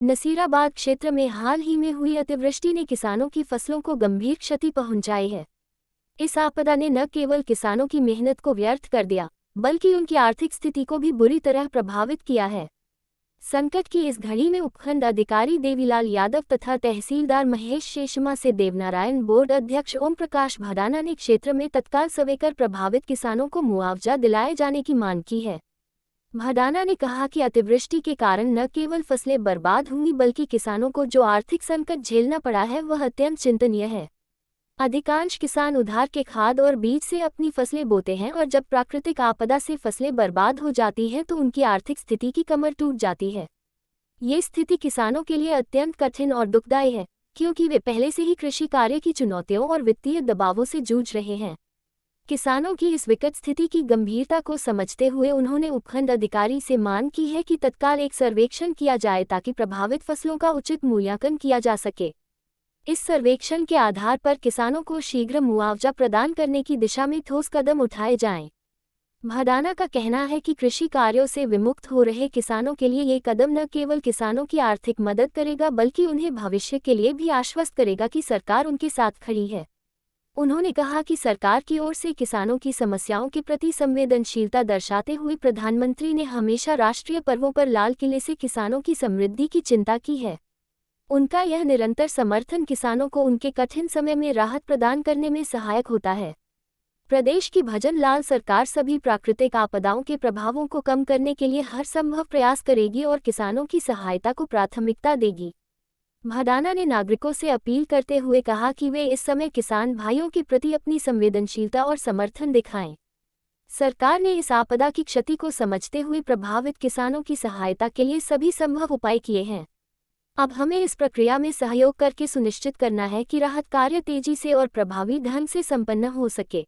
नसीराबाद क्षेत्र में हाल ही में हुई अतिवृष्टि ने किसानों की फसलों को गंभीर क्षति पहुंचाई है। इस आपदा ने न केवल किसानों की मेहनत को व्यर्थ कर दिया, बल्कि उनकी आर्थिक स्थिति को भी बुरी तरह प्रभावित किया है। संकट की इस घड़ी में उपखंड अधिकारी देवीलाल यादव तथा तहसीलदार महेश शेषमा से देवनारायण बोर्ड अध्यक्ष ओम प्रकाश भदाना ने क्षेत्र में तत्काल सवेकर प्रभावित किसानों को मुआवजा दिलाए जाने की मांग की है। भदाना ने कहा कि अतिवृष्टि के कारण न केवल फसलें बर्बाद हुई बल्कि किसानों को जो आर्थिक संकट झेलना पड़ा है वह अत्यंत चिंतनीय है। अधिकांश किसान उधार के खाद और बीज से अपनी फसलें बोते हैं और जब प्राकृतिक आपदा से फसलें बर्बाद हो जाती हैं तो उनकी आर्थिक स्थिति की कमर टूट जाती है। ये स्थिति किसानों के लिए अत्यंत कठिन और दुखदायी है, क्योंकि वे पहले से ही कृषि कार्य की चुनौतियों और वित्तीय दबावों से जूझ रहे हैं। किसानों की इस विकट स्थिति की गंभीरता को समझते हुए उन्होंने उपखंड अधिकारी से मांग की है कि तत्काल एक सर्वेक्षण किया जाए ताकि प्रभावित फसलों का उचित मूल्यांकन किया जा सके। इस सर्वेक्षण के आधार पर किसानों को शीघ्र मुआवजा प्रदान करने की दिशा में ठोस कदम उठाए जाएं। भदाना का कहना है कि कृषि कार्यों से विमुक्त हो रहे किसानों के लिए ये कदम न केवल किसानों की आर्थिक मदद करेगा बल्कि उन्हें भविष्य के लिए भी आश्वस्त करेगा कि सरकार उनके साथ खड़ी है। उन्होंने कहा कि सरकार की ओर से किसानों की समस्याओं के प्रति संवेदनशीलता दर्शाते हुए प्रधानमंत्री ने हमेशा राष्ट्रीय पर्वों पर लाल किले से किसानों की समृद्धि की चिंता की है। उनका यह निरंतर समर्थन किसानों को उनके कठिन समय में राहत प्रदान करने में सहायक होता है। प्रदेश की भजन लाल सरकार सभी प्राकृतिक आपदाओं के प्रभावों को कम करने के लिए हर संभव प्रयास करेगी और किसानों की सहायता को प्राथमिकता देगी। भदाना ने नागरिकों से अपील करते हुए कहा कि वे इस समय किसान भाइयों के प्रति अपनी संवेदनशीलता और समर्थन दिखाएं। सरकार ने इस आपदा की क्षति को समझते हुए प्रभावित किसानों की सहायता के लिए सभी संभव उपाय किए हैं। अब हमें इस प्रक्रिया में सहयोग करके सुनिश्चित करना है कि राहत कार्य तेजी से और प्रभावी ढंग से संपन्न हो सके।